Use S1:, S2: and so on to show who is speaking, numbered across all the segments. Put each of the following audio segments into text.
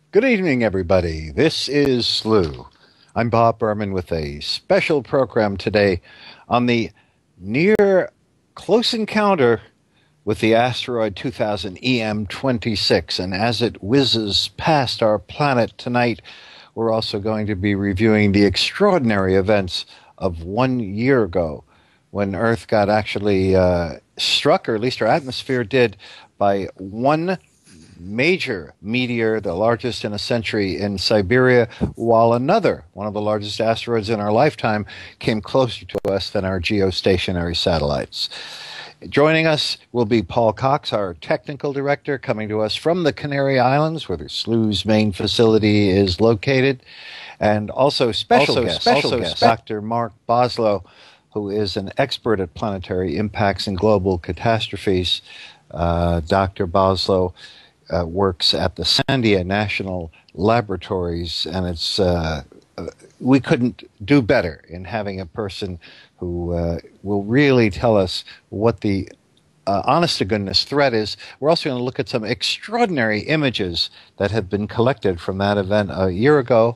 S1: Good evening, everybody. This is SLU. I'm Bob Berman with a special program today on the near close encounter with the asteroid 2000 EM26. And as it whizzes past our planet tonight, we're also going to be reviewing the extraordinary events of 1 year ago when Earth got actually struck, or at least our atmosphere did, by one major meteor, the largest in a century, in Siberia, while another, one of the largest asteroids in our lifetime, came closer to us than our geostationary satellites. Joining us will be Paul Cox, our technical director, coming to us from the Canary Islands, where the SLU's main facility is located, and also special guest, Dr. Mark Boslow, who is an expert at planetary impacts and global catastrophes. Dr. Boslow works at the Sandia National Laboratories, and it's we couldn't do better in having a person who will really tell us what the honest-to-goodness threat is. We're also going to look at some extraordinary images that have been collected from that event a year ago.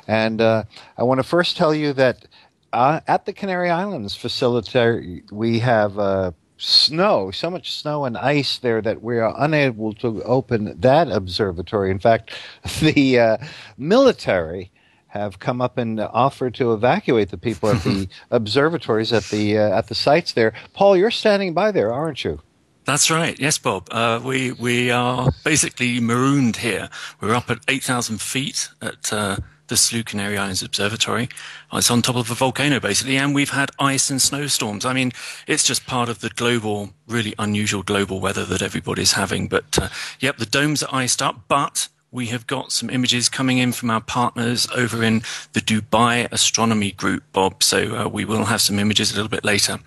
S1: And I want to first tell you that at the Canary Islands facility, we have snow, so much snow and ice there that we are unable to open that observatory. In fact, the military have come up and offered to evacuate the people at the observatories at the sites there. Paul, you're standing by there, aren't you?
S2: That's right. Yes, Bob. We are basically marooned here. We're up at 8,000 feet at the SLU Canary Islands Observatory. It's on top of a volcano, basically, and we've had ice and snowstorms. I mean, it's just part of the global, really unusual global weather that everybody's having. But, yep, the domes are iced up, but we have got some images coming in from our partners over in the Dubai Astronomy Group, Bob, so we will have some images a little bit later.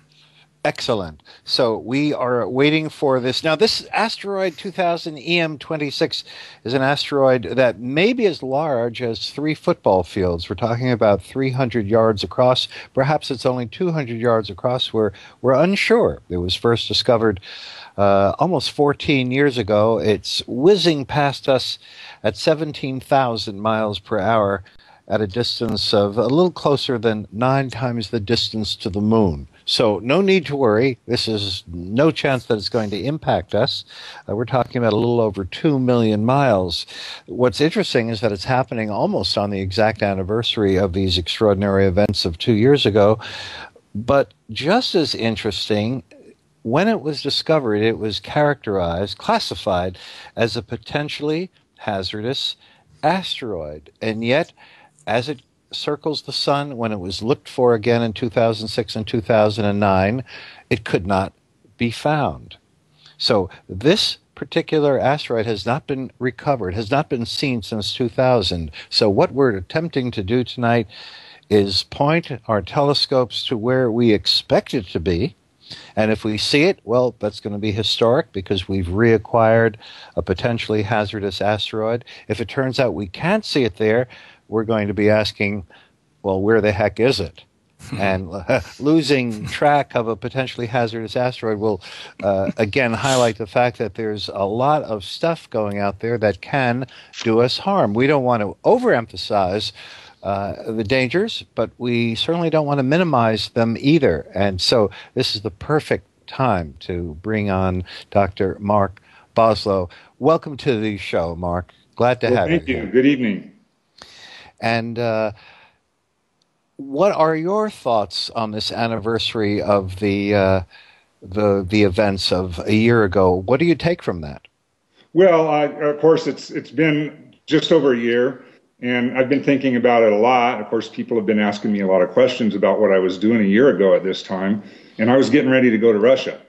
S1: Excellent. So we are waiting for this. Now, this asteroid 2000 EM26 is an asteroid that may be as large as 3 football fields. We're talking about 300 yards across. Perhaps it's only 200 yards across. We're unsure. It was first discovered almost 14 years ago. It's whizzing past us at 17,000 miles per hour. at a distance of a little closer than 9 times the distance to the moon. So no need to worry. This is no chance that it's going to impact us. We're talking about a little over 2 million miles. What's interesting is that it's happening almost on the exact anniversary of these extraordinary events of 2 years ago. But just as interesting, when it was discovered, it was classified as a potentially hazardous asteroid. And yet, as it circles the sun, when it was looked for again in 2006 and 2009, it could not be found. So this particular asteroid has not been recovered, has not been seen since 2000. So what we're attempting to do tonight is point our telescopes to where we expect it to be. And if we see it, well, that's going to be historic because we've reacquired a potentially hazardous asteroid. If it turns out we can't see it there, we're going to be asking, well, where the heck is it? And losing track of a potentially hazardous asteroid will, again, highlight the fact that there's a lot of stuff going out there that can do us harm. We don't want to overemphasize the dangers, but we certainly don't want to minimize them either. And so this is the perfect time to bring on Dr. Mark Boslow. Welcome to the show, Mark. Glad to have you.
S3: Thank you. Good evening.
S1: And what are your thoughts on this anniversary of the events of a year ago? What do you take from that?
S3: Well, of course, it's been just over a year, and I've been thinking about it a lot. Of course, people have been asking me a lot of questions about what I was doing a year ago at this time, and I was getting ready to go to Russia.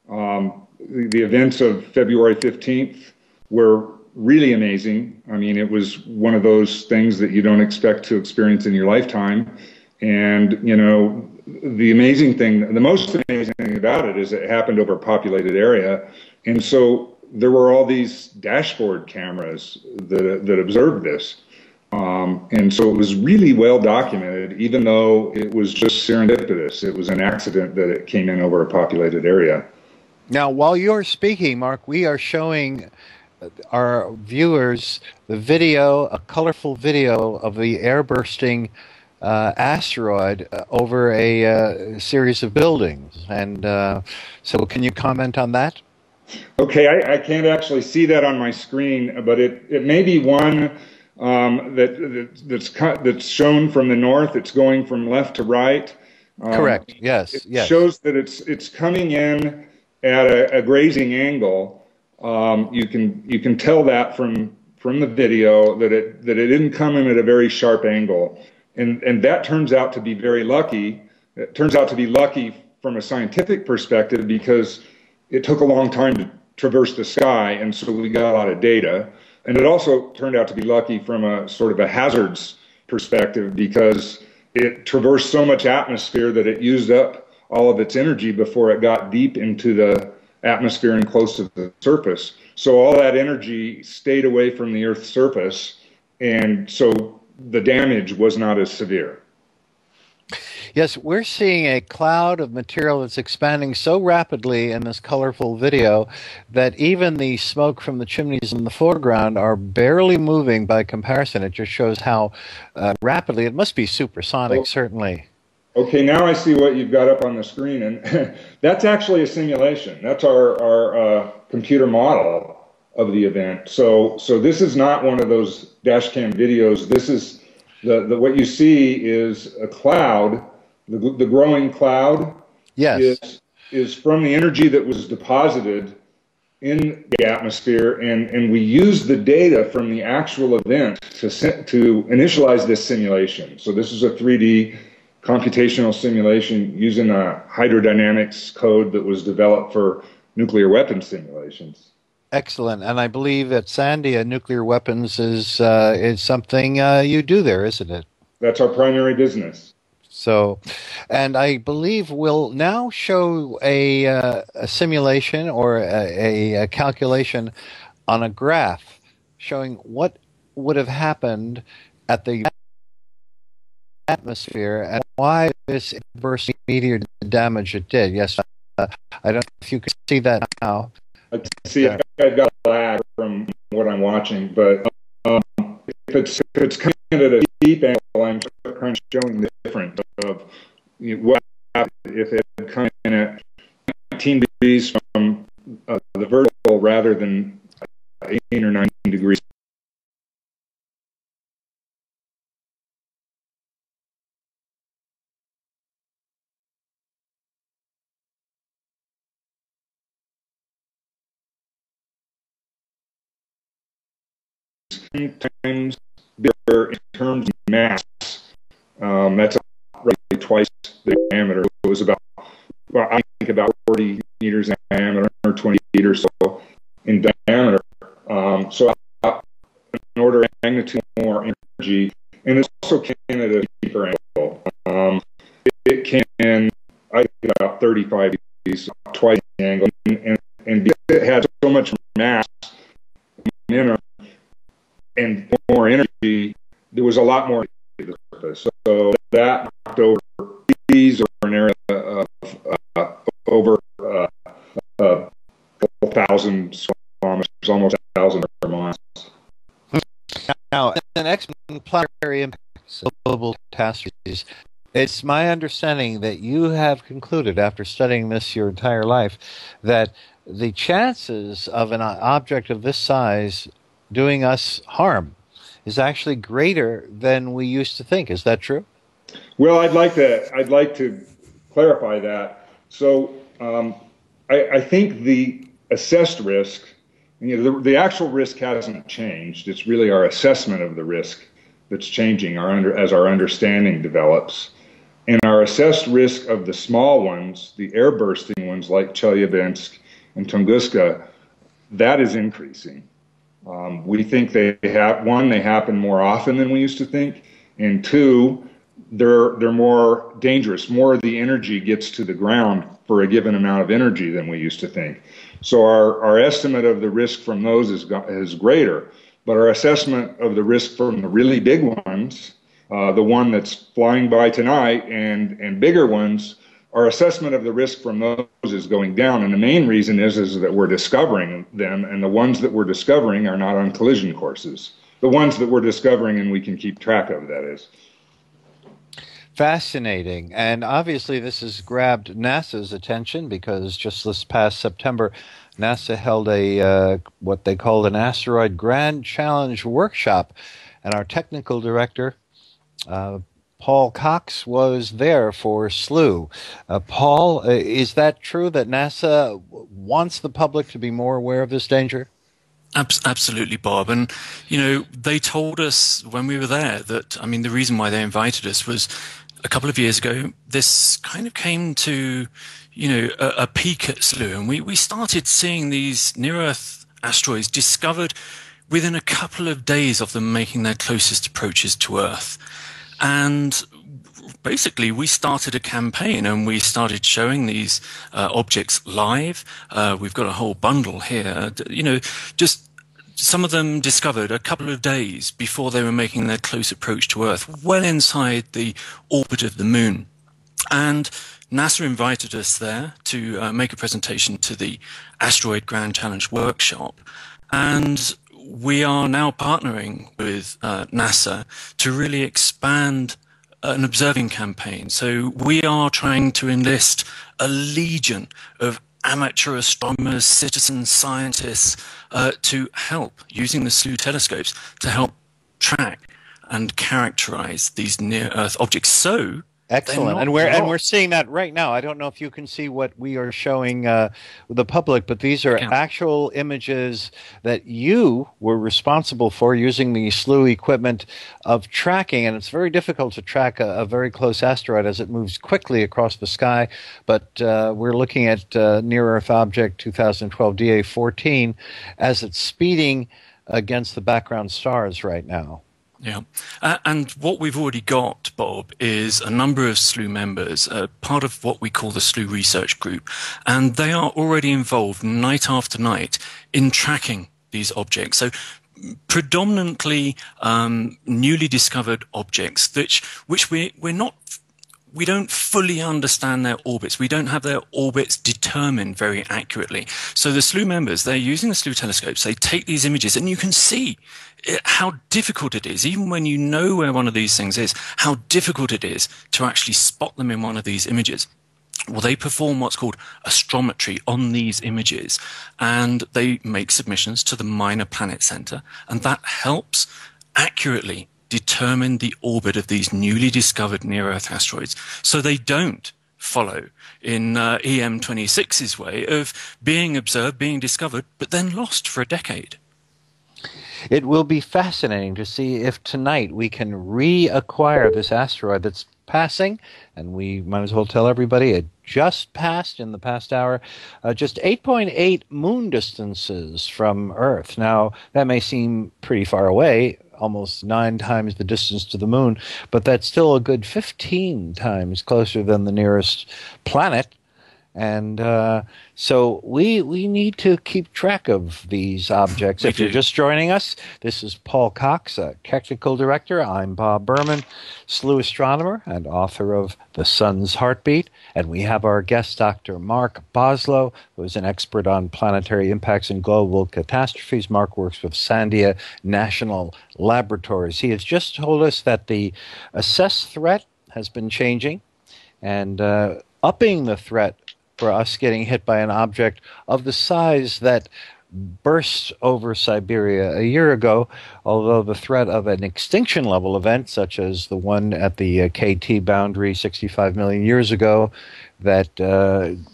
S3: The events of February 15th were really amazing. I mean, it was one of those things that you don't expect to experience in your lifetime. And, you know, the most amazing thing about it is it happened over a populated area. And so there were all these dashboard cameras that observed this. And so it was really well documented, even though it was just serendipitous. It was an accident that it came in over a populated area.
S1: Now, while you're speaking, Mark, we are showing our viewers the video, a colorful video of the airbursting asteroid over a series of buildings. And so can you comment on that?
S3: Okay, I can't actually see that on my screen, but it may be one that's shown from the north. It's going from left to right.
S1: Correct. Yes.
S3: It shows that it's coming in at a grazing angle. You can tell that from the video that it didn't come in at a very sharp angle, and that turns out to be very lucky. It turns out to be lucky from a scientific perspective because it took a long time to traverse the sky, and so we got a lot of data. And it also turned out to be lucky from a sort of a hazards perspective because it traversed so much atmosphere that it used up all of its energy before it got deep into the atmosphere and close to the surface. So all that energy stayed away from the Earth's surface, and so the damage was not as severe.
S1: Yes, we're seeing a cloud of material that's expanding so rapidly in this colorful video that even the smoke from the chimneys in the foreground are barely moving by comparison. It just shows how rapidly, it must be supersonic, certainly.
S3: Okay, now I see what you've got up on the screen, and that's actually a simulation. That's our computer model of the event. So this is not one of those dash cam videos. This is what you see is a cloud. The growing cloud is from the energy that was deposited in the atmosphere, and we use the data from the actual event to initialize this simulation. So this is a 3D computational simulation using a hydrodynamics code that was developed for nuclear weapons simulations.
S1: Excellent. And I believe that Sandia nuclear weapons is something you do there, isn't it?
S3: That's our primary business.
S1: So, and I believe we'll now show a simulation or a calculation on a graph showing what would have happened at the atmosphere and why this bursting meteor did the damage it did. Yes, I don't know if you can see that now.
S3: I can see I've got a lag from what I'm watching, but if it's coming at a deep angle, I'm kind of showing the difference of what happened if it had come in at 19 degrees from the vertical rather than 18 or 19 degrees. Times bigger in terms of mass. That's roughly twice the diameter. It was about, well, I think about 40 meters in diameter, or 20 feet or so in diameter. So about an order of magnitude more energy, and it's also came at a deeper angle. It came in, I think, about 35 degrees, twice the angle, and because it had so much mass in and more energy, there was a lot more to the surface. So that knocked over these, or an area of over 1,000 kilometers, almost 1,000 miles.
S1: Now, an explanatory impact of global catastrophes. It's my understanding that you have concluded, after studying this your entire life, that the chances of an object of this size doing us harm is actually greater than we used to think. Is that true?
S3: Well, I'd like to clarify that. So I think the assessed risk, the actual risk hasn't changed. It's really our assessment of the risk that's changing as our understanding develops. And our assessed risk of the small ones, the air-bursting ones like Chelyabinsk and Tunguska, that is increasing. We think they happen more often than we used to think, and two, they're more dangerous. More of the energy gets to the ground for a given amount of energy than we used to think. So our estimate of the risk from those is greater, but our assessment of the risk from the really big ones, the one that's flying by tonight, and bigger ones, our assessment of the risk from those is going down, and the main reason is that we're discovering them, and the ones that we're discovering are not on collision courses. The ones that we're discovering and we can keep track of, that is.
S1: Fascinating. And obviously this has grabbed NASA's attention, because just this past September, NASA held a what they called an Asteroid Grand Challenge workshop, and our technical director, Paul Cox, was there for SLU. Paul, is that true that NASA wants the public to be more aware of this danger?
S2: Absolutely, Bob. And, they told us when we were there that, the reason why they invited us was a couple of years ago, this kind of came to, a peak at SLU. And we started seeing these near-Earth asteroids discovered within a couple of days of them making their closest approaches to Earth. And basically, we started a campaign and we started showing these objects live. We've got a whole bundle here, just some of them discovered a couple of days before they were making their close approach to Earth, well inside the orbit of the moon. And NASA invited us there to make a presentation to the Asteroid Grand Challenge workshop. And we are now partnering with NASA to really expand an observing campaign. So we are trying to enlist a legion of amateur astronomers, citizen scientists, to help, using the SLU telescopes, to help track and characterize these near-Earth objects. So
S1: excellent. And we're seeing that right now. I don't know if you can see what we are showing the public, but these are actual images that you were responsible for using the SLU equipment of tracking. And it's very difficult to track a very close asteroid as it moves quickly across the sky. But we're looking at near-Earth object 2012 DA14 as it's speeding against the background stars right now.
S2: Yeah. And what we've already got, Bob, is a number of SLU members, part of what we call the SLU research group. And they are already involved night after night in tracking these objects. So predominantly newly discovered objects, which we're not we don't fully understand their orbits. We don't have their orbits determined very accurately. So the SLU members, they're using the SLU telescopes. They take these images, and you can see how difficult it is, even when you know where one of these things is, how difficult it is to actually spot them in one of these images. Well, they perform what's called astrometry on these images, and they make submissions to the Minor Planet Center, and that helps accurately determine the orbit of these newly discovered near-Earth asteroids. So they don't follow in EM26's way of being observed, being discovered, but then lost for a decade.
S1: It will be fascinating to see if tonight we can reacquire this asteroid that's passing, and we might as well tell everybody it just passed in the past hour, just 8.8 moon distances from Earth. Now, that may seem pretty far away, almost 9 times the distance to the moon, but that's still a good 15 times closer than the nearest planet. And so we need to keep track of these objects. If you're just joining us, this is Paul Cox, technical director. I'm Bob Berman, SLU astronomer and author of The Sun's Heartbeat. And we have our guest, Dr. Mark Boslow, who is an expert on planetary impacts and global catastrophes. Mark works with Sandia National Laboratories. He has just told us that the assessed threat has been changing and upping the threat for us getting hit by an object of the size that burst over Siberia a year ago, although the threat of an extinction level event, such as the one at the KT boundary 65 million years ago that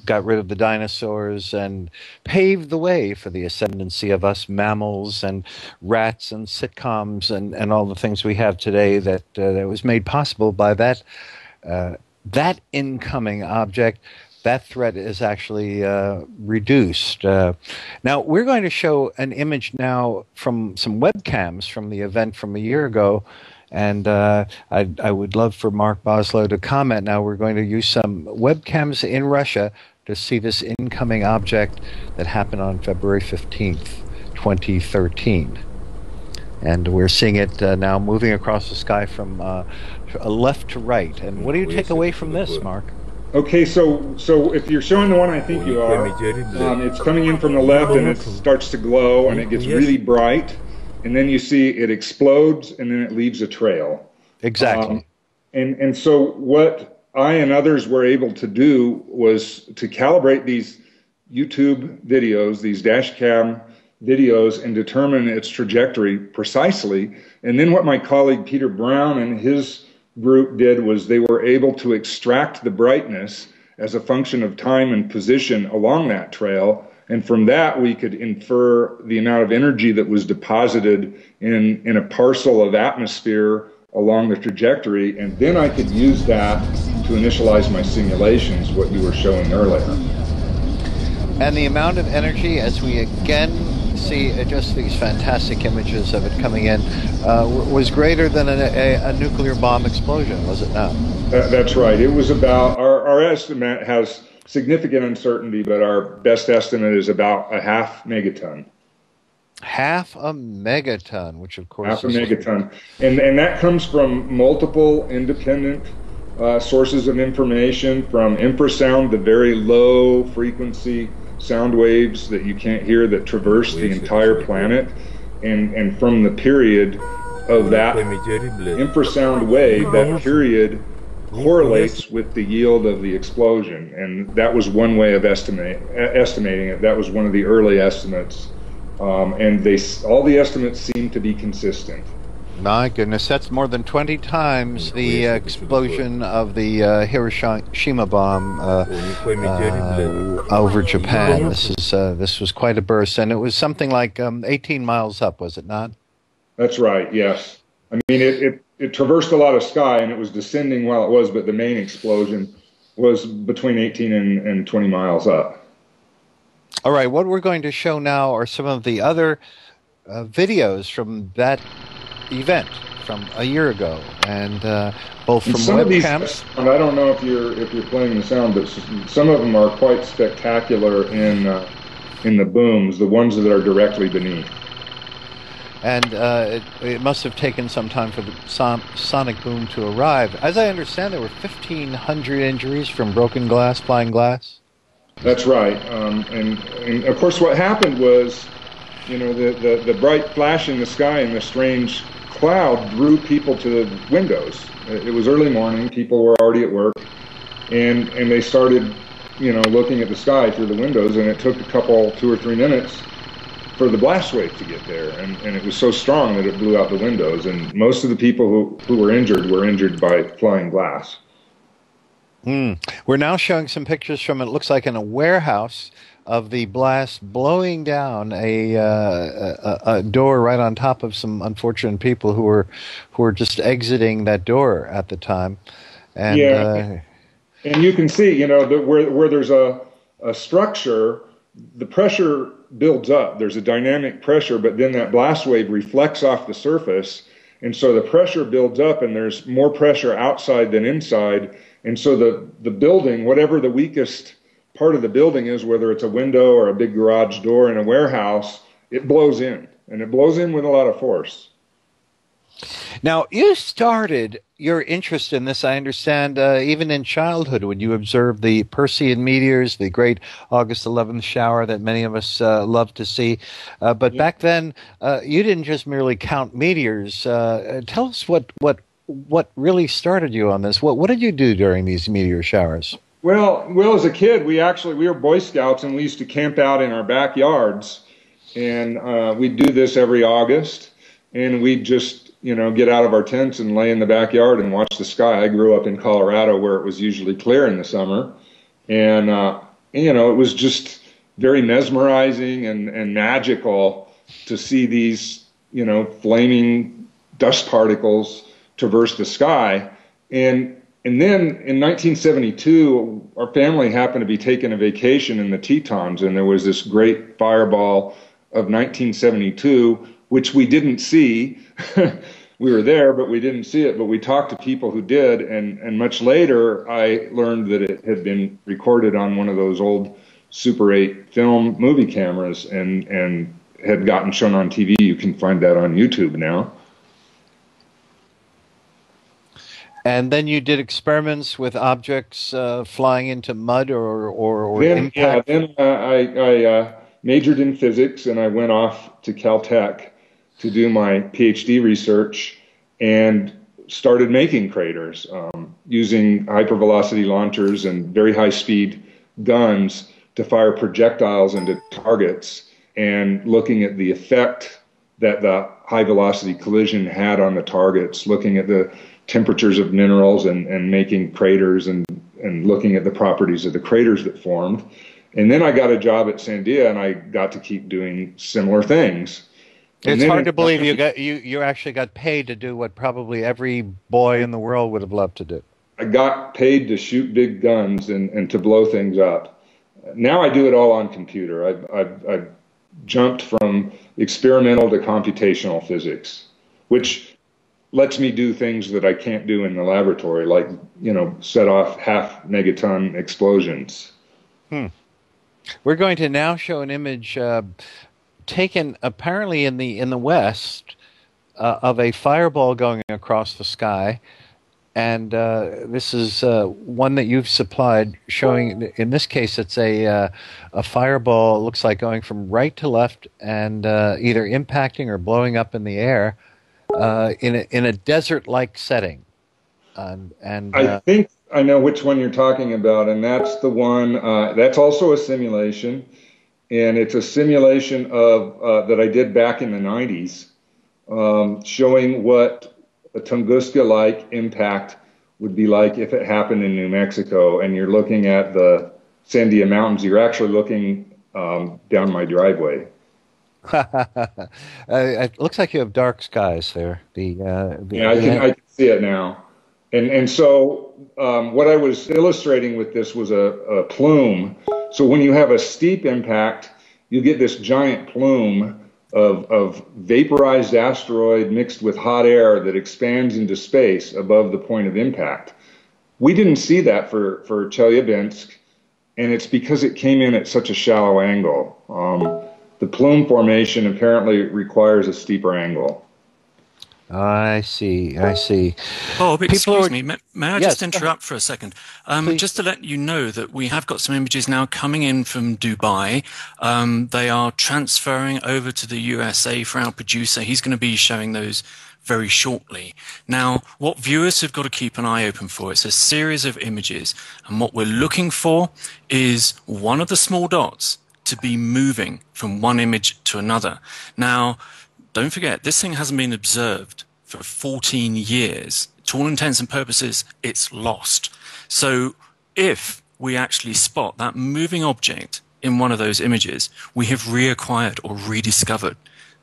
S1: got rid of the dinosaurs and paved the way for the ascendancy of us mammals and rats and sitcoms and all the things we have today, that was made possible by that incoming object. That threat is actually reduced. Now, we're going to show an image now from some webcams from the event from a year ago, and I would love for Mark Boslow to comment. Now, we're going to use some webcams in Russia to see this incoming object that happened on February 15th, 2013. And we're seeing it now moving across the sky from left to right. And what do you take away from this, Mark?
S3: Okay, so if you're showing the one I think you are, it's coming in from the left and it starts to glow and it gets really bright, and then you see it explodes and then it leaves a trail.
S1: Exactly.
S3: And so what I and others were able to do was to calibrate these YouTube videos, these dash cam videos, and determine its trajectory precisely. And then what my colleague Peter Brown and his group did was they were able to extract the brightness as a function of time and position along that trail, and from that we could infer the amount of energy that was deposited in a parcel of atmosphere along the trajectory, and then I could use that to initialize my simulations, what you were showing earlier.
S1: And the amount of energy, as we again see just these fantastic images of it coming in, was greater than a nuclear bomb explosion, was it not?
S3: That's right. It was about, our estimate has significant uncertainty, but our best estimate is about a half megaton.
S1: Half a megaton, which of course
S3: half a megaton. And that comes from multiple independent sources of information, from infrasound, the very low frequency sound waves that you can't hear that traverse the entire planet, and from the period of that infrasound wave, that period correlates with the yield of the explosion, and that was one way of estimating it. That was one of the early estimates, and all the estimates seem to be consistent.
S1: My goodness, that's more than 20 times the explosion of the Hiroshima bomb over Japan. This was quite a burst, and it was something like 18 miles up, was it not? That's
S3: right, yes. I mean, it traversed a lot of sky, and it was descending while it was, but the main explosion was between 18 and 20 miles up.
S1: All right, what we're going to show now are some of the other videos from that event from a year ago, and both from webcams.
S3: And I don't know if you're playing the sound, but some of them are quite spectacular in the booms, the ones that are directly beneath.
S1: and it must have taken some time for the sonic boom to arrive. As I understand, there were 1,500 injuries from broken glass, flying glass.
S3: That's right. And of course, what happened was, the bright flash in the sky and the strange cloud drew people to the windows. It was early morning. People were already at work, and they started, looking at the sky through the windows, and it took 2 or 3 minutes for the blast wave to get there, and it was so strong that it blew out the windows, and most of the people who were injured by flying glass.
S1: We're now showing some pictures from, it looks like in a warehouse, of the blast blowing down a door right on top of some unfortunate people who were just exiting that door at the time. And
S3: and you can see, where there's a structure, the pressure builds up. There's a dynamic pressure, but then that blast wave reflects off the surface, and so the pressure builds up, and there's more pressure outside than inside, and so the building, whatever the weakest part of the building is, whether it's a window or a big garage door in a warehouse, it blows in, and it blows in with a lot of force.
S1: Now, you started your interest in this, I understand, even in childhood when you observed the Perseid meteors, the great August 11th shower that many of us love to see. But back then, you didn't just merely count meteors. Tell us what really started you on this. What did you do during these meteor showers?
S3: Well, as a kid, we were Boy Scouts, and we used to camp out in our backyards, and we'd do this every August, and we'd just get out of our tents and lay in the backyard and watch the sky. I grew up in Colorado, where it was usually clear in the summer, and it was just very mesmerizing and magical to see these flaming dust particles traverse the sky. And then in 1972, our family happened to be taking a vacation in the Tetons, and there was this great fireball of 1972, which we didn't see. We were there, but we didn't see it. But we talked to people who did, and much later, I learned that it had been recorded on one of those old Super 8 film movie cameras and had gotten shown on TV. You can find that on YouTube now.
S1: And then you did experiments with objects flying into mud or impact?
S3: Yeah, then I majored in physics, and I went off to Caltech to do my PhD research and started making craters using hypervelocity launchers and very high-speed guns to fire projectiles into targets, and looking at the effect that the high-velocity collision had on the targets, looking at the temperatures of minerals and making craters and looking at the properties of the craters that formed. And then I got a job at Sandia, and I got to keep doing similar things.
S1: It's hard to believe you actually got paid to do what probably every boy in the world would have loved to do.
S3: I got paid to shoot big guns and to blow things up. Now I do it all on computer. I've jumped from experimental to computational physics, which lets me do things that I can't do in the laboratory, like, set off half-megaton explosions.
S1: We're going to now show an image taken apparently in the West of a fireball going across the sky. And this is one that you've supplied, showing, in this case, it's a fireball, looks like going from right to left and either impacting or blowing up in the air. In a desert-like setting, and
S3: I think I know which one you're talking about, and that's the one. That's also a simulation, and it's a simulation of that I did back in the 90s, showing what a Tunguska-like impact would be like if it happened in New Mexico. And you're looking at the Sandia Mountains. You're actually looking down my driveway.
S1: It looks like you have dark skies there.
S3: Yeah, I can see it now. And so what I was illustrating with this was a plume. So when you have a steep impact, you get this giant plume of vaporized asteroid mixed with hot air that expands into space above the point of impact. We didn't see that for Chelyabinsk, and it's because it came in at such a shallow angle. the plume formation apparently requires a steeper angle.
S1: I see. I see.
S2: Bob, excuse me. May I just
S1: Yes,
S2: interrupt for a second?
S1: please.
S2: Just to let you know that we have got some images now coming in from Dubai. They are transferring over to the USA for our producer. He's going to be showing those very shortly. Now, what viewers have got to keep an eye open for, it's a series of images. And what we're looking for is one of the small dots to be moving from one image to another. Now, don't forget, this thing hasn't been observed for 14 years. To all intents and purposes, it's lost. So if we actually spot that moving object in one of those images, we have reacquired or rediscovered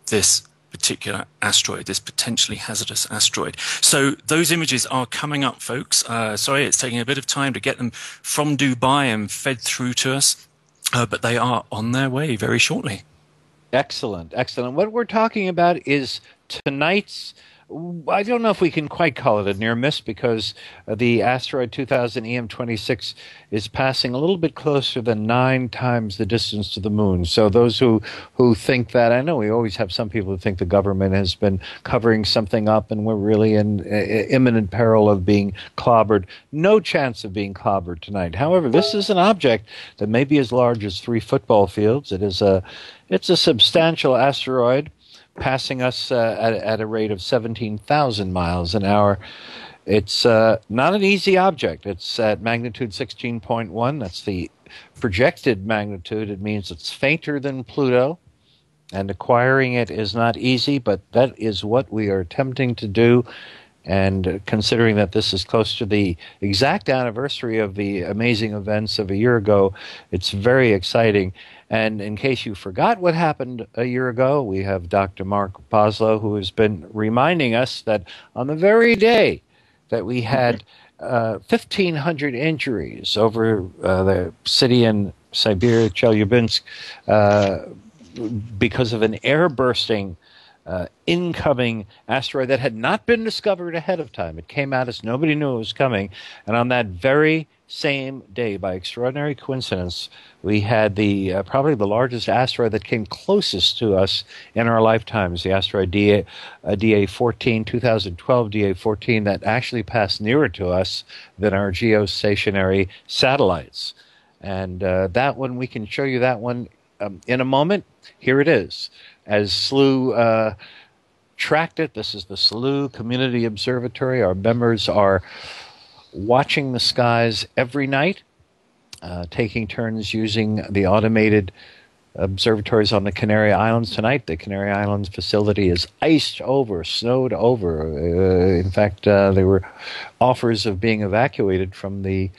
S2: this particular asteroid, this potentially hazardous asteroid. So those images are coming up, folks. Sorry, it's taking a bit of time to get them from Dubai and fed through to us, but they are on their way very shortly.
S1: Excellent, excellent. What we're talking about is tonight's, I don't know if we can quite call it a near miss, because the asteroid 2000 EM26 is passing a little bit closer than 9 times the distance to the moon. So those who think that, I know we always have some people who think the government has been covering something up and we're really in imminent peril of being clobbered. No chance of being clobbered tonight. However, this is an object that may be as large as 3 football fields. It's a substantial asteroid, passing us at a rate of 17,000 miles an hour. It's not an easy object. It's at magnitude 16.1. That's the projected magnitude. It means it's fainter than Pluto, and acquiring it is not easy, but that is what we are attempting to do. And considering that this is close to the exact anniversary of the amazing events of a year ago, it's very exciting. And in case you forgot what happened a year ago, we have Dr. Mark Boslow, who has been reminding us that on the very day that we had 1,500 injuries over the city in Siberia, Chelyabinsk, because of an air-bursting incoming asteroid that had not been discovered ahead of time. It came at us, nobody knew it was coming, and on that very same day, by extraordinary coincidence, we had the probably the largest asteroid that came closest to us in our lifetimes, the asteroid DA14, 2012 DA14, that actually passed nearer to us than our geostationary satellites. And that one, we can show you that one in a moment. Here it is. As SLU tracked it, this is the SLU Community Observatory. Our members are watching the skies every night, taking turns using the automated observatories on the Canary Islands. Tonight, the Canary Islands facility is iced over, snowed over. In fact, there were offers of being evacuated from the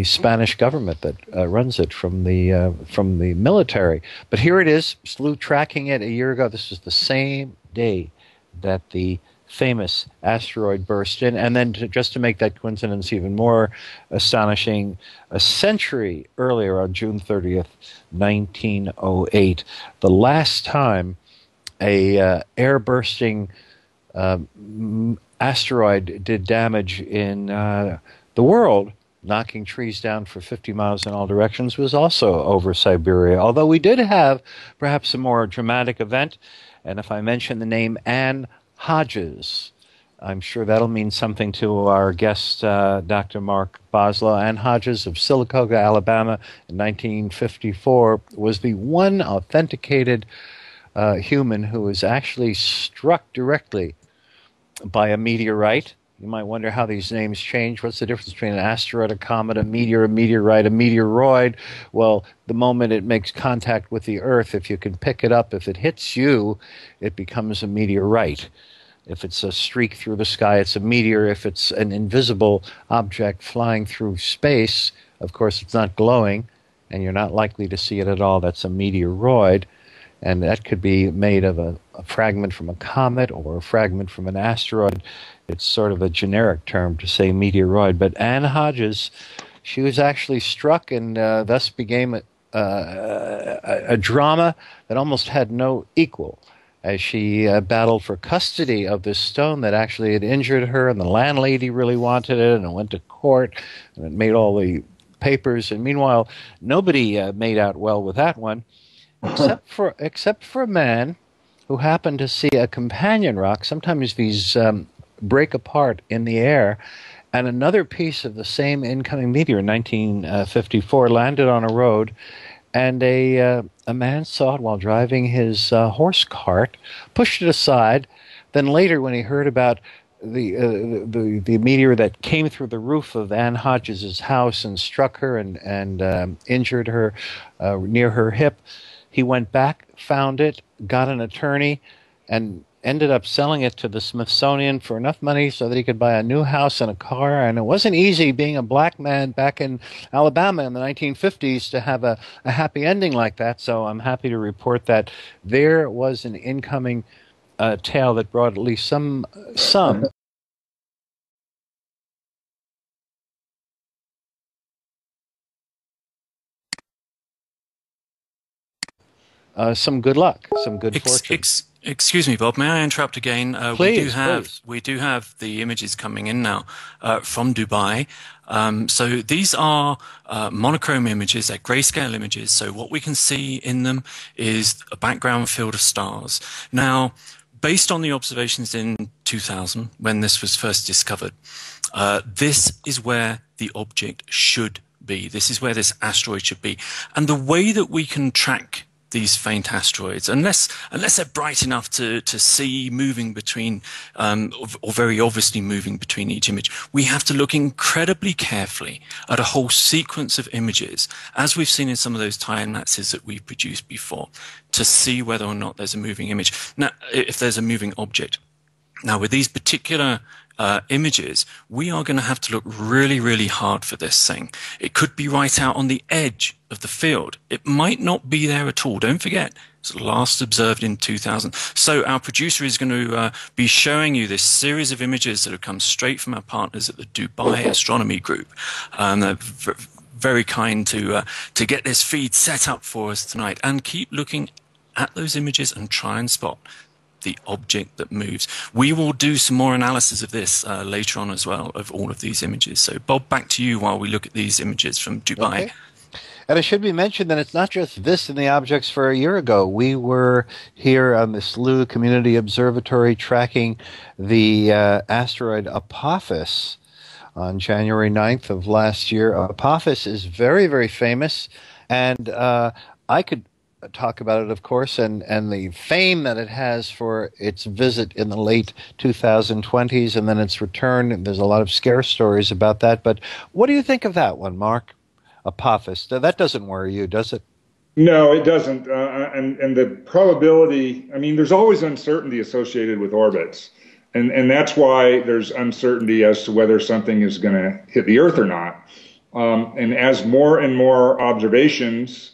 S1: Spanish government that runs it, from the military. But here it is, SLU tracking it a year ago. This is the same day that the famous asteroid burst in. And then just to make that coincidence even more astonishing, a century earlier, on June 30th, 1908, the last time a air-bursting asteroid did damage in the world, knocking trees down for 50 miles in all directions, was also over Siberia. Although we did have perhaps a more dramatic event, and if I mention the name Ann Hodges, I'm sure that'll mean something to our guest, Dr. Mark Boslow. Ann Hodges of Silicoga, Alabama, in 1954, was the one authenticated human who was actually struck directly by a meteorite. You might wonder how these names change. What's the difference between an asteroid, a comet, a meteor, a meteorite, a meteoroid? Well, the moment it makes contact with the Earth, if you can pick it up, if it hits you, it becomes a meteorite. If it's a streak through the sky, it's a meteor. If it's an invisible object flying through space, of course, it's not glowing, and you're not likely to see it at all. That's a meteoroid. And that could be made of a fragment from a comet or a fragment from an asteroid. It's sort of a generic term to say meteoroid. But Ann Hodges, she was actually struck, and thus became a drama that almost had no equal, as she battled for custody of this stone that actually had injured her, and the landlady really wanted it, and it went to court, and it made all the papers. And meanwhile, nobody made out well with that one. except for a man who happened to see a companion rock. Sometimes these break apart in the air, and another piece of the same incoming meteor in 1954 landed on a road, and a man saw it while driving his horse cart, pushed it aside. Then later, when he heard about the meteor that came through the roof of Anne Hodges' house and struck her and injured her near her hip, he went back, found it, got an attorney, and ended up selling it to the Smithsonian for enough money so that he could buy a new house and a car. And it wasn't easy being a black man back in Alabama in the 1950s to have a happy ending like that. So I'm happy to report that there was an incoming tale that brought at least some some good luck, some good fortune.
S2: Excuse me, Bob. May I interrupt again?
S1: Please.
S2: We do have the images coming in now from Dubai. So these are monochrome images, they're grayscale images. So what we can see in them is a background field of stars. Now, based on the observations in 2000, when this was first discovered, this is where the object should be. This is where this asteroid should be. And the way that we can track these faint asteroids, unless they're bright enough to see moving between, or very obviously moving between each image, we have to look incredibly carefully at a whole sequence of images, as we've seen in some of those time lapses that we've produced before, to see whether or not there's a moving image. Now, if there's a moving object. Now, with these particular images, we are going to have to look really, really hard for this thing. It could be right out on the edge of the field. It might not be there at all. Don't forget, it's last observed in 2000. So our producer is going to be showing you this series of images that have come straight from our partners at the Dubai Astronomy Group. They're very kind to get this feed set up for us tonight, and keep looking at those images and try and spot the object that moves. We will do some more analysis of this later on as well, of all of these images. So, Bob, back to you while we look at these images from Dubai.
S1: Okay. And it should be mentioned that it's not just this and the objects for a year ago. We were here on the SLU Community Observatory tracking the asteroid Apophis on January 9th of last year. Apophis is very, very famous, and I could talk about it, of course, and the fame that it has for its visit in the late 2020s and then its return. There's a lot of scare stories about that. But what do you think of that one, Mark? Apophis. That doesn't worry you, does it?
S3: No, it doesn't. And the probability, I mean, there's always uncertainty associated with orbits. And that's why there's uncertainty as to whether something is going to hit the Earth or not. And as more and more observations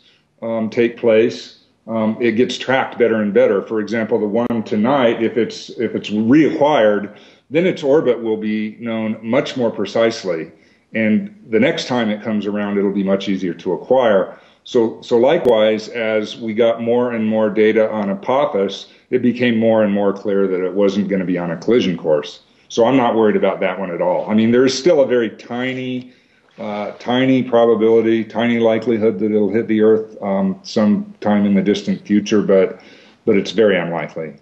S3: take place, it gets tracked better and better. For example, the one tonight, if it's reacquired, then its orbit will be known much more precisely. And the next time it comes around, it'll be much easier to acquire. So likewise, as we got more and more data on Apophis, it became more and more clear that it wasn't going to be on a collision course. So I'm not worried about that one at all. I mean, there is still a very tiny probability, tiny likelihood that it'll hit the Earth sometime in the distant future, but it's very unlikely.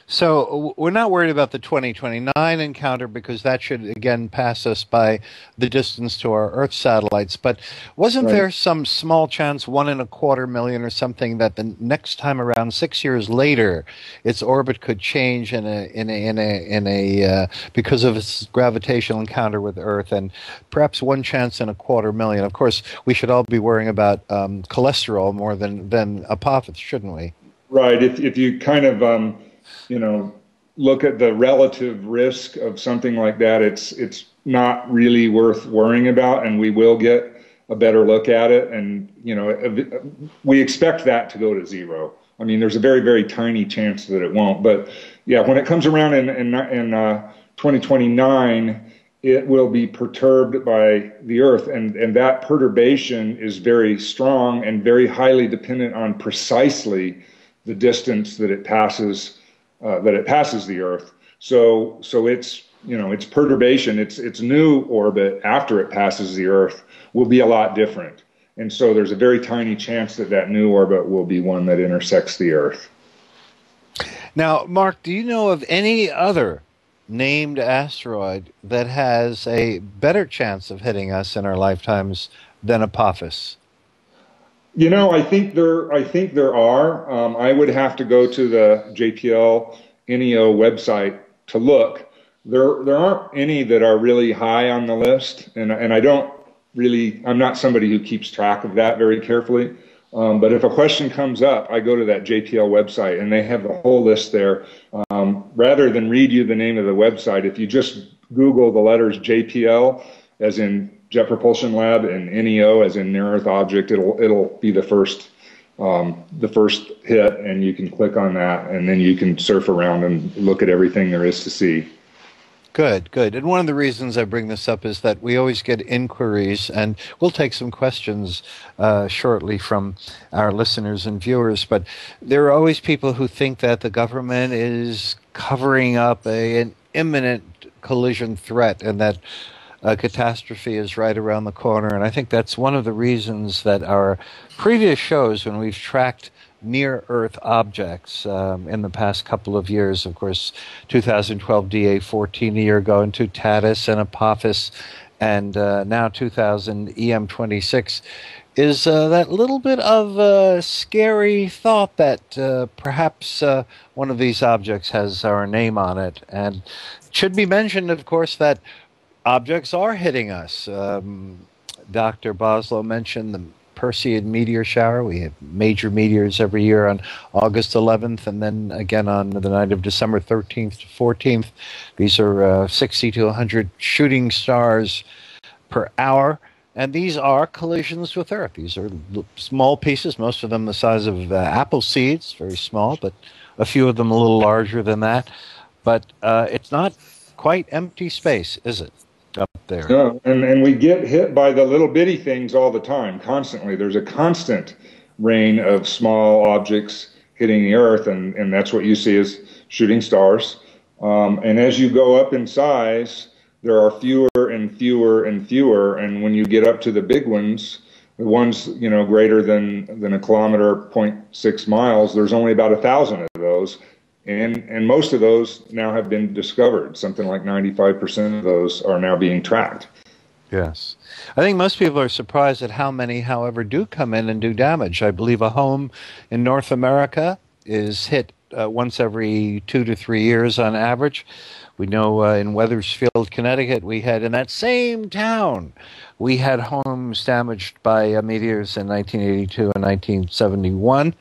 S1: So we're not worried about the 2029 encounter because that should, again, pass us by the distance to our Earth satellites. But wasn't there some small chance, 1 in a quarter million or something, that the next time around, 6 years later, its orbit could change because of its gravitational encounter with Earth, and perhaps 1 chance in a quarter million? Of course, we should all be worrying about cholesterol more than Apophis, shouldn't we?
S3: Right. If you kind of look at the relative risk of something like that, it's not really worth worrying about, and we will get a better look at it. And, we expect that to go to zero. I mean, there's a very, very tiny chance that it won't. But yeah, when it comes around in 2029, it will be perturbed by the Earth, and that perturbation is very strong and very highly dependent on precisely the distance that it passes the Earth. So its perturbation, its new orbit after it passes the Earth will be a lot different. And so there's a very tiny chance that that new orbit will be one that intersects the Earth.
S1: Now, Mark, do you know of any other named asteroid that has a better chance of hitting us in our lifetimes than Apophis?
S3: You know, I think there are. I would have to go to the JPL NEO website to look. There aren't any that are really high on the list, and I don't really. I'm not somebody who keeps track of that very carefully. But if a question comes up, I go to that JPL website, and they have the whole list there. Rather than read you the name of the website, if you just Google the letters JPL, as in Jet Propulsion Lab, and NEO, as in Near Earth Object, it'll be the first hit, and you can click on that, and then you can surf around and look at everything there is to see.
S1: Good, good. And one of the reasons I bring this up is that we always get inquiries, and we'll take some questions shortly from our listeners and viewers, but there are always people who think that the government is covering up an imminent collision threat and that a catastrophe is right around the corner. And I think that's one of the reasons that our previous shows, when we've tracked near-Earth objects in the past couple of years, of course, 2012 DA-14 a year ago, and to Tatus and Apophis, and now 2000 EM-26, is that little bit of a scary thought that perhaps one of these objects has our name on it. And it should be mentioned, of course, that objects are hitting us. Dr. Boslow mentioned the Perseid meteor shower. We have major meteors every year on August 11th and then again on the night of December 13th to 14th. These are 60 to 100 shooting stars per hour. And these are collisions with Earth. These are small pieces, most of them the size of apple seeds, very small, but a few of them a little larger than that. But it's not quite empty space, is it, up there?
S3: No, and we get hit by the little bitty things all the time, constantly. There's a constant rain of small objects hitting the Earth, and that's what you see as shooting stars. And as you go up in size, there are fewer and fewer and fewer, and when you get up to the big ones, the ones, you know, greater than a kilometer, 0.6 miles, there's only about 1,000 of those. And most of those now have been discovered. Something like 95% of those are now being tracked.
S1: Yes. I think most people are surprised at how many, however, do come in and do damage. I believe a home in North America is hit once every 2 to 3 years on average. We know in Wethersfield, Connecticut, we had in that same town, we had homes damaged by meteors in 1982 and 1971.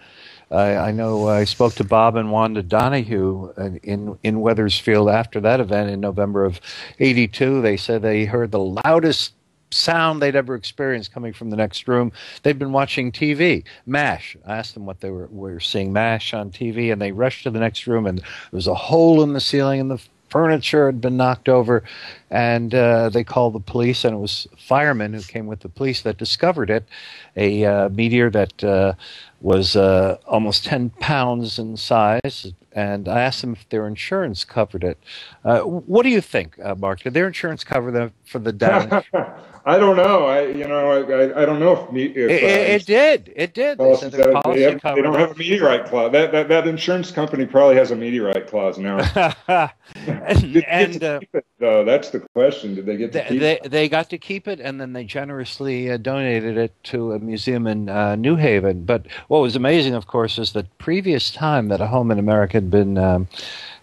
S1: I know I spoke to Bob and Wanda Donahue in Wethersfield after that event in November of '82. They said they heard the loudest sound they'd ever experienced coming from the next room. They'd been watching TV, MASH. I asked them what they were seeing MASH on TV, and they rushed to the next room, and there was a hole in the ceiling, and the furniture had been knocked over, and they called the police, and it was firemen who came with the police that discovered it, a meteor that was almost 10 pounds in size, and I asked them if their insurance covered it. What do you think, Mark? Did their insurance cover them for the damage?
S3: I don't know. I don't know if
S1: it did. It did. They said their policy
S3: they don't
S1: covered
S3: have a meteorite clause. That insurance company probably has a meteorite clause now. Did they get to keep it, though? That's the question. Did they get to keep it?
S1: They got to keep it, and then they generously donated it to a museum in New Haven. But what was amazing, of course, is the previous time that a home in America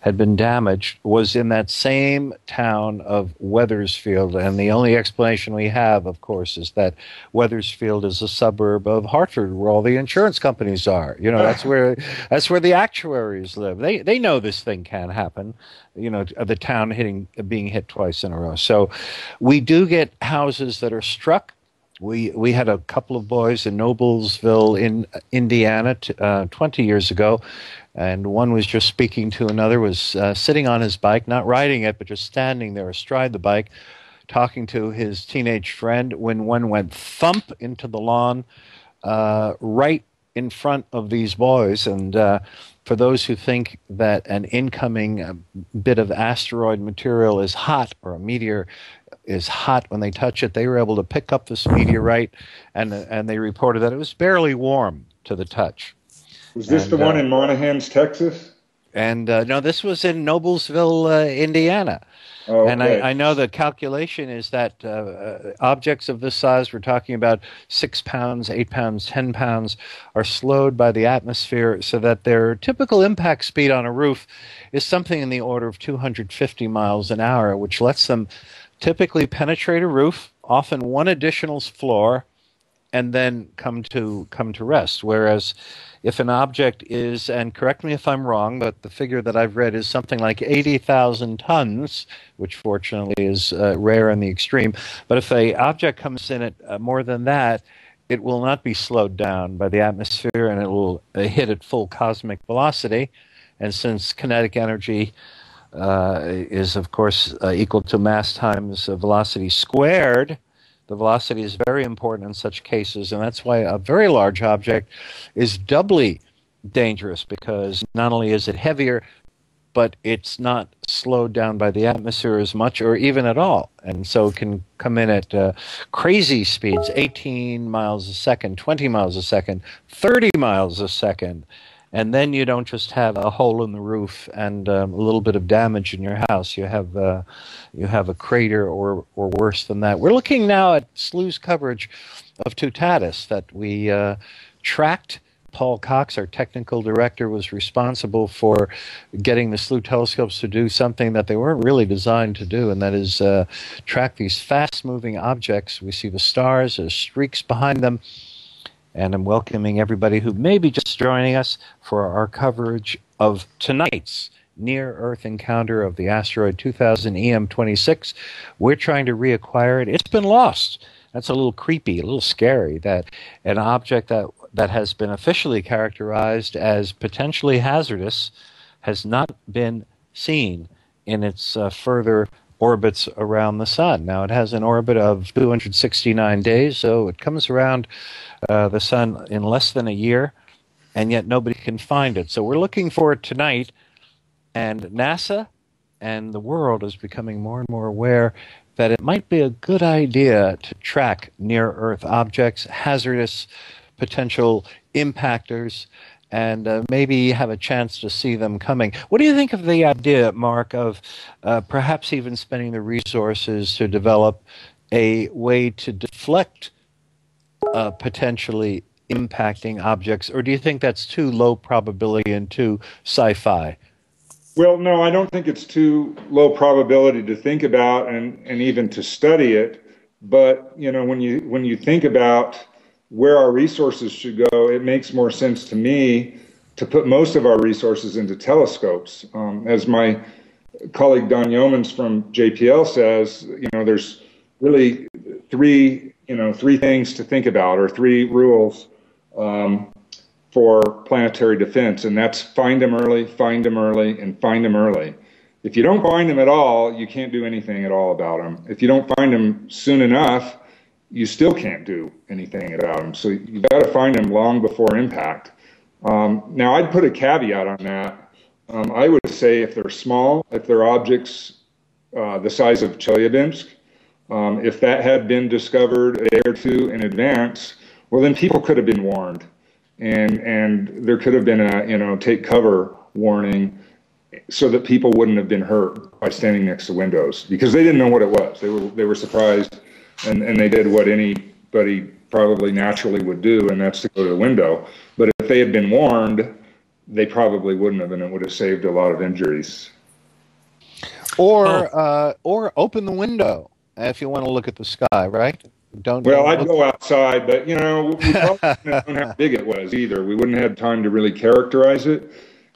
S1: had been damaged was in that same town of Wethersfield. And the only explanation we have, of course, is that Wethersfield is a suburb of Hartford, where all the insurance companies are. You know, that's where the actuaries live. They know this thing can happen. You know, the town being hit twice in a row. So we do get houses that are struck. We had a couple of boys in Noblesville in Indiana 20 years ago, and one was just speaking to another, was sitting on his bike, not riding it, but just standing there astride the bike, talking to his teenage friend, when one went thump into the lawn right in front of these boys. And for those who think that an incoming bit of asteroid material is hot, or a meteor is hot when they touch it, they were able to pick up this meteorite, and they reported that it was barely warm to the touch.
S3: Was this the one in Monahans, Texas?
S1: And no, this was in Noblesville, Indiana.
S3: Oh, okay.
S1: And I know the calculation is that objects of this size, we're talking about 6 pounds, 8 pounds, 10 pounds, are slowed by the atmosphere so that their typical impact speed on a roof is something in the order of 250 miles an hour, which lets them typically penetrate a roof, often one additional floor, and then come to rest. Whereas if an object is, and correct me if I'm wrong, but the figure that I've read is something like 80,000 tons, which fortunately is rare in the extreme. But if an object comes in at more than that, it will not be slowed down by the atmosphere, and it will hit at full cosmic velocity. And since kinetic energy is, of course, equal to mass times velocity squared, the velocity is very important in such cases, and that's why a very large object is doubly dangerous, because not only is it heavier, but it's not slowed down by the atmosphere as much or even at all. And so it can come in at crazy speeds, 18 miles a second, 20 miles a second, 30 miles a second. And then you don't just have a hole in the roof and a little bit of damage in your house. You have a crater or worse than that. We're looking now at SLU's coverage of Tutatis that we tracked. Paul Cox, our technical director, was responsible for getting the SLU telescopes to do something that they weren't really designed to do, and that is track these fast-moving objects. We see the stars as streaks behind them. And I'm welcoming everybody who may be just joining us for our coverage of tonight's near-Earth encounter of the asteroid 2000 EM26. We're trying to reacquire it. It's been lost. That's a little creepy, a little scary, that an object that has been officially characterized as potentially hazardous has not been seen in its further orbits around the sun. Now, it has an orbit of 269 days, so it comes around the sun in less than a year, and yet nobody can find it. So we're looking for it tonight, and NASA and the world is becoming more and more aware that it might be a good idea to track near-Earth objects, hazardous potential impactors, and maybe have a chance to see them coming. What do you think of the idea, Mark, of perhaps even spending the resources to develop a way to deflect potentially impacting objects, or do you think that's too low probability and too sci-fi?
S3: Well, no, I don't think it's too low probability to think about and even to study it. But when you think about where our resources should go, it makes more sense to me to put most of our resources into telescopes. As my colleague Don Yeomans from JPL says, there's really three things to think about, or three rules for planetary defense, and that's find them early, and find them early. If you don't find them at all, you can't do anything at all about them. If you don't find them soon enough, you still can't do anything about them. So you've got to find them long before impact. Now, I'd put a caveat on that. I would say if they're small, if they're objects the size of Chelyabinsk, if that had been discovered a day or two in advance, well, then people could have been warned. And there could have been a, take cover warning so that people wouldn't have been hurt by standing next to windows, because they didn't know what it was. They were surprised, and they did what anybody probably naturally would do, and that's to go to the window. But if they had been warned, they probably wouldn't have, and it would have saved a lot of injuries.
S1: Or open the window if you want to look at the sky, right?
S3: I'd go outside, but we probably wouldn't know how big it was either. We wouldn't have time to really characterize it.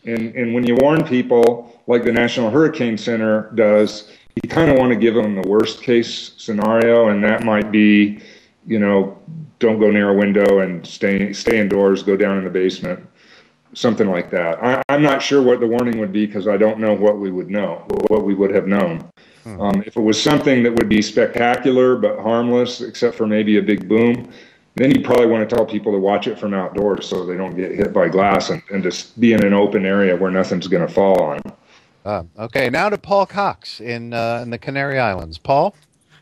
S3: And when you warn people, like the National Hurricane Center does, you kind of want to give them the worst case scenario, and that might be, don't go near a window and stay indoors, go down in the basement, something like that. I'm not sure what the warning would be, because I don't know what we would have known. If it was something that would be spectacular but harmless, except for maybe a big boom, Then you probably want to tell people to watch it from outdoors so they don't get hit by glass and just be in an open area where nothing's going to fall on them.
S1: Okay, now to Paul Cox in the Canary Islands. Paul?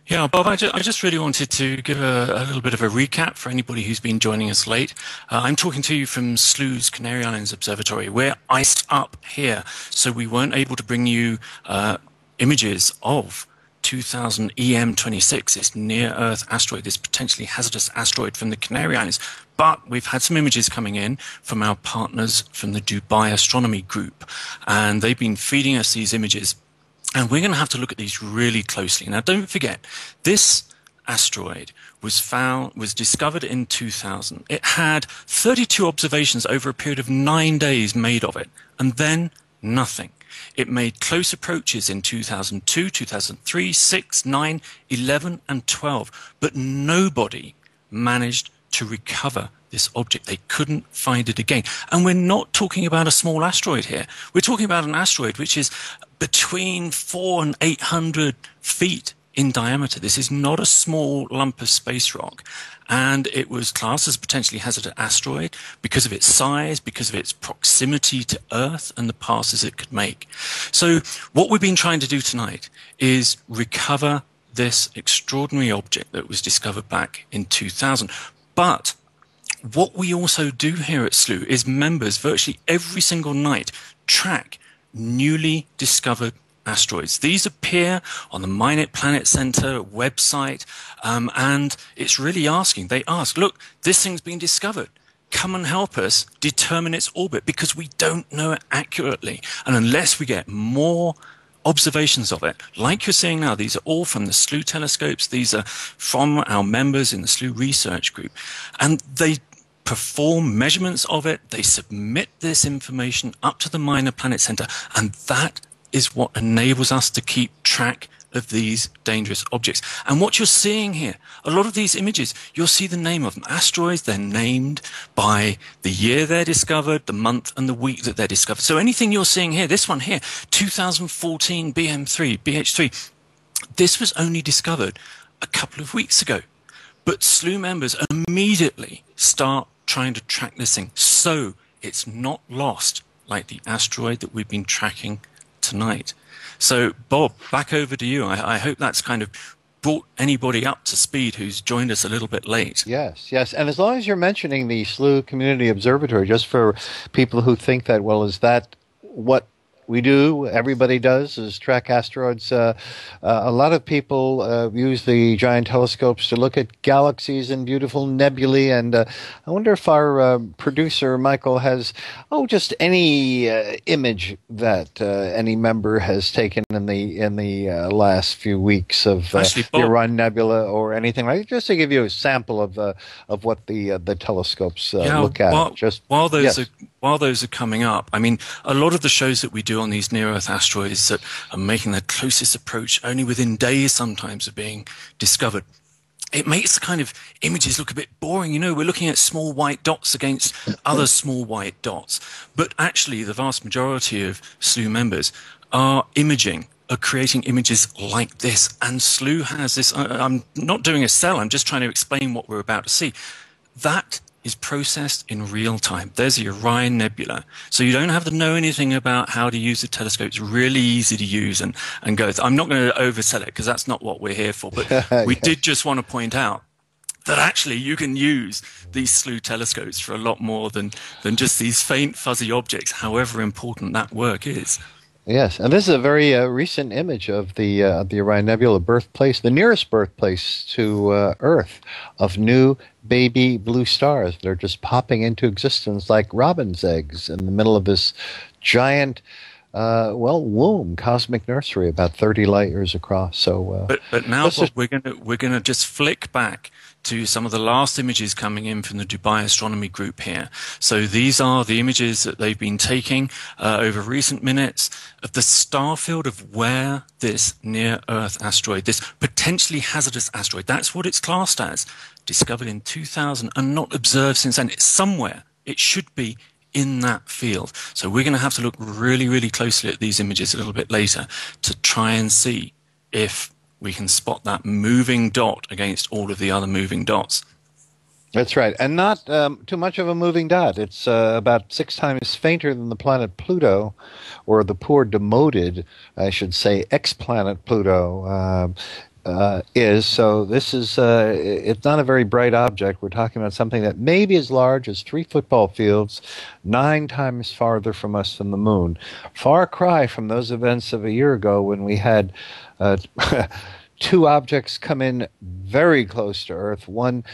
S2: Yeah, Bob, I just really wanted to give a little bit of a recap for anybody who's been joining us late. I'm talking to you from SLU's Canary Islands Observatory. We're iced up here, so we weren't able to bring you images of 2000 EM26, this near-Earth asteroid, this potentially hazardous asteroid from the Canary Islands. But we've had some images coming in from our partners from the Dubai Astronomy Group, and they've been feeding us these images. And we're going to have to look at these really closely. Now, don't forget, this asteroid was discovered in 2000. It had 32 observations over a period of 9 days made of it, and then nothing. It made close approaches in 2002, 2003, 6, 9, 11, and 12, but nobody managed to recover this object. They couldn't find it again. And we're not talking about a small asteroid here. We're talking about an asteroid which is between 400 and 800 feet in diameter. This is not a small lump of space rock. And it was classed as potentially hazardous asteroid because of its size, because of its proximity to Earth and the passes it could make. So what we've been trying to do tonight is recover this extraordinary object that was discovered back in 2000. But what we also do here at SLU is members virtually every single night track newly discovered asteroids. These appear on the Minot Planet Center website, and it's really they ask, look, this thing's been discovered. Come and help us determine its orbit, because we don't know it accurately. And unless we get more observations of it, like you're seeing now, these are all from the SLU telescopes. These are from our members in the SLU research group. And they perform measurements of it. They submit this information up to the Minor Planet Center, and that is what enables us to keep track of these dangerous objects. And what you're seeing here, a lot of these images, you'll see the name of them. Asteroids, they're named by the year they're discovered, the month and the week that they're discovered. So anything you're seeing here, this one here, 2014 BH3, this was only discovered a couple of weeks ago. But SLU members immediately start trying to track this thing so it's not lost like the asteroid that we've been tracking tonight. So, Bob, back over to you. I hope that's kind of brought anybody up to speed who's joined us a little bit late.
S1: Yes. And as long as you're mentioning the SLU Community Observatory, just for people who think that, well, is that what we do, everybody does, is track asteroids. A lot of people use the giant telescopes to look at galaxies and beautiful nebulae, and I wonder if our producer, Michael, has, just any image that any member has taken in the last few weeks of
S2: Actually, Bob,
S1: the Orion Nebula or anything like that, just to give you a sample of what the telescopes look at.
S2: While those are coming up, I mean, a lot of the shows that we do on these near-Earth asteroids that are making their closest approach only within days sometimes of being discovered, it makes the kind of images look a bit boring. You know, we're looking at small white dots against other small white dots. But actually, the vast majority of SLU members are creating images like this. And SLU has this, I'm not doing a sell, I'm just trying to explain what we're about to see. That is processed in real time. There's the Orion Nebula. So you don't have to know anything about how to use the telescope. It's really easy to use and go. I'm not going to oversell it because that's not what we're here for. But we did just want to point out that actually you can use these SLU telescopes for a lot more than just these faint, fuzzy objects, however important that work is.
S1: Yes, and this is a very recent image of the Orion Nebula, birthplace, the nearest birthplace to Earth of new baby blue stars. They're just popping into existence like robin's eggs in the middle of this giant, womb, cosmic nursery, about 30 light years across. So,
S2: but now, Bob, we're gonna just flick back to some of the last images coming in from the Dubai Astronomy Group here. So these are the images that they've been taking over recent minutes of the star field of where this near-Earth asteroid, this potentially hazardous asteroid, that's what it's classed as, discovered in 2000 and not observed since then. It's somewhere. It should be in that field. So we're going to have to look really, really closely at these images a little bit later to try and see if we can spot that moving dot against all of the other moving dots.
S1: That's right, and not too much of a moving dot. It's about 6 times fainter than the planet Pluto, or the poor demoted, I should say, ex-planet Pluto is. So this is, it's not a very bright object. We're talking about something that may be as large as 3 football fields, 9 times farther from us than the moon. Far cry from those events of a year ago when we had uh, two objects come in very close to Earth, one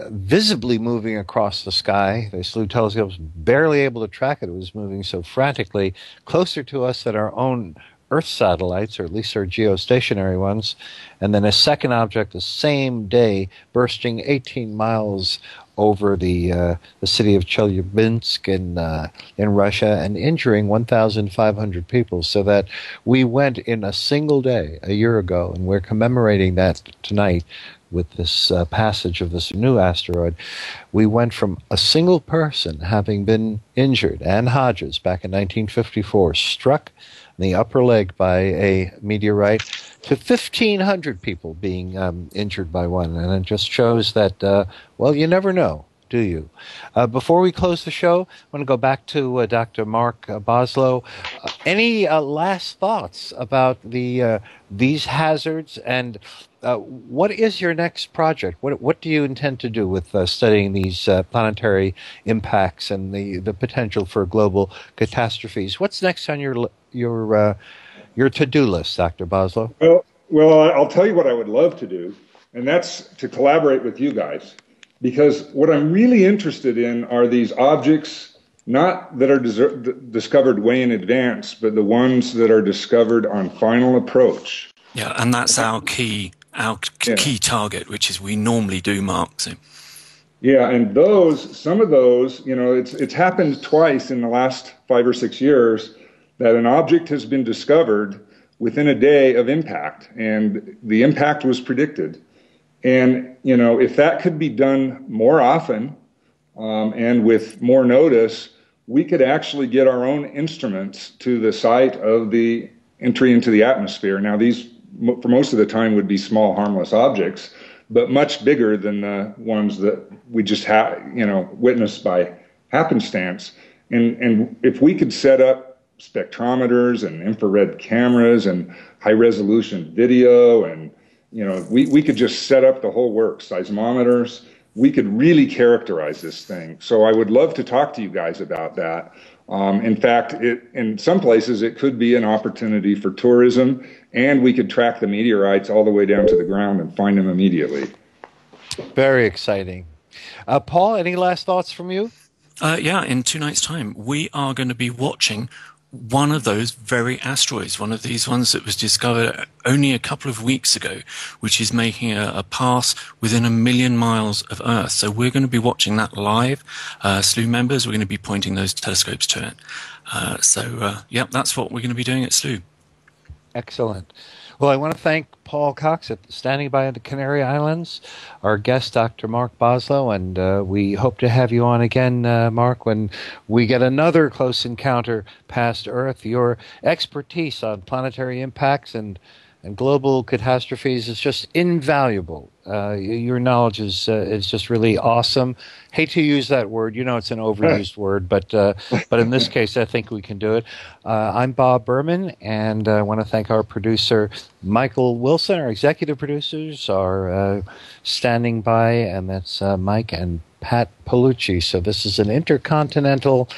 S1: visibly moving across the sky. The SLU telescope was barely able to track it. It was moving so frantically closer to us than our own Earth satellites, or at least our geostationary ones. And then a second object the same day bursting 18 miles over the city of Chelyabinsk in Russia and injuring 1,500 people. So that we went in a single day a year ago, and we're commemorating that tonight with this passage of this new asteroid. We went from a single person having been injured, Ann Hodges, back in 1954, struck in the upper leg by a meteorite, to 1,500 people being injured by one. And it just shows that, well, you never know, do you? Before we close the show, I want to go back to Dr. Mark Boslow. Any last thoughts about these hazards, and what is your next project? What do you intend to do with studying these planetary impacts and the potential for global catastrophes? What's next on your to-do list, Dr. Boslow?
S3: Well, I'll tell you what I would love to do, and that's to collaborate with you guys, because what I'm really interested in are these objects, not that are discovered way in advance, but the ones that are discovered on final approach.
S2: Yeah, and that's our key target, which is we normally do mark. So.
S3: Yeah, and some of those, it's happened twice in the last 5 or 6 years that an object has been discovered within a day of impact, and the impact was predicted. And, if that could be done more often and with more notice, we could actually get our own instruments to the site of the entry into the atmosphere. Now, these, for most of the time, would be small, harmless objects, but much bigger than the ones that we just witnessed by happenstance. And if we could set up spectrometers and infrared cameras and high-resolution video, and we could just set up the whole works, seismometers. We could really characterize this thing. So I would love to talk to you guys about that. In fact, in some places it could be an opportunity for tourism, and we could track the meteorites all the way down to the ground and find them immediately.
S1: Very exciting. Paul, any last thoughts from you?
S2: Yeah, in 2 nights' time, we are going to be watching one of those very asteroids, one of these ones that was discovered only a couple of weeks ago, which is making a pass within 1 million miles of Earth. So we're going to be watching that live. SLU members, we're going to be pointing those telescopes to it. Yeah, that's what we're going to be doing at SLU.
S1: Excellent. Well, I want to thank Paul Cox at Standing by the Canary Islands, our guest, Dr. Mark Boslow, and we hope to have you on again, Mark, when we get another close encounter past Earth. Your expertise on planetary impacts and global catastrophes is just invaluable. Your knowledge is just really awesome. Hate to use that word. It's an overused word, but in this case, I think we can do it. I'm Bob Berman, and I want to thank our producer, Michael Wilson. Our executive producers are standing by, and that's Mike and Pat Palucci. So this is an intercontinental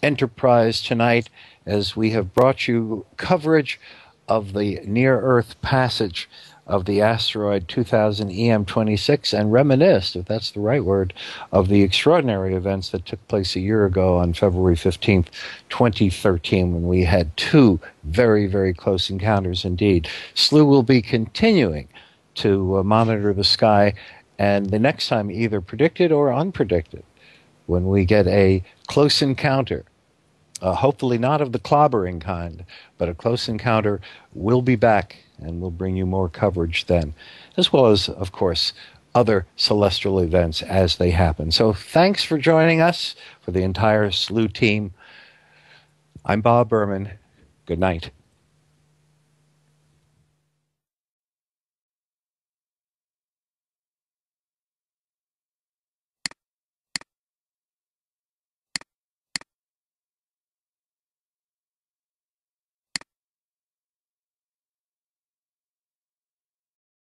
S1: enterprise tonight, as we have brought you coverage of the near-Earth passage of the asteroid 2000 EM26, and reminisced, if that's the right word, of the extraordinary events that took place a year ago on February 15th, 2013, when we had 2 very, very close encounters indeed. SLU will be continuing to monitor the sky, and the next time either predicted or unpredicted, when we get a close encounter, hopefully not of the clobbering kind, but a close encounter, we'll be back and we'll bring you more coverage then, as well as, of course, other celestial events as they happen. So thanks for joining us. For the entire SLU team, I'm Bob Berman. Good night.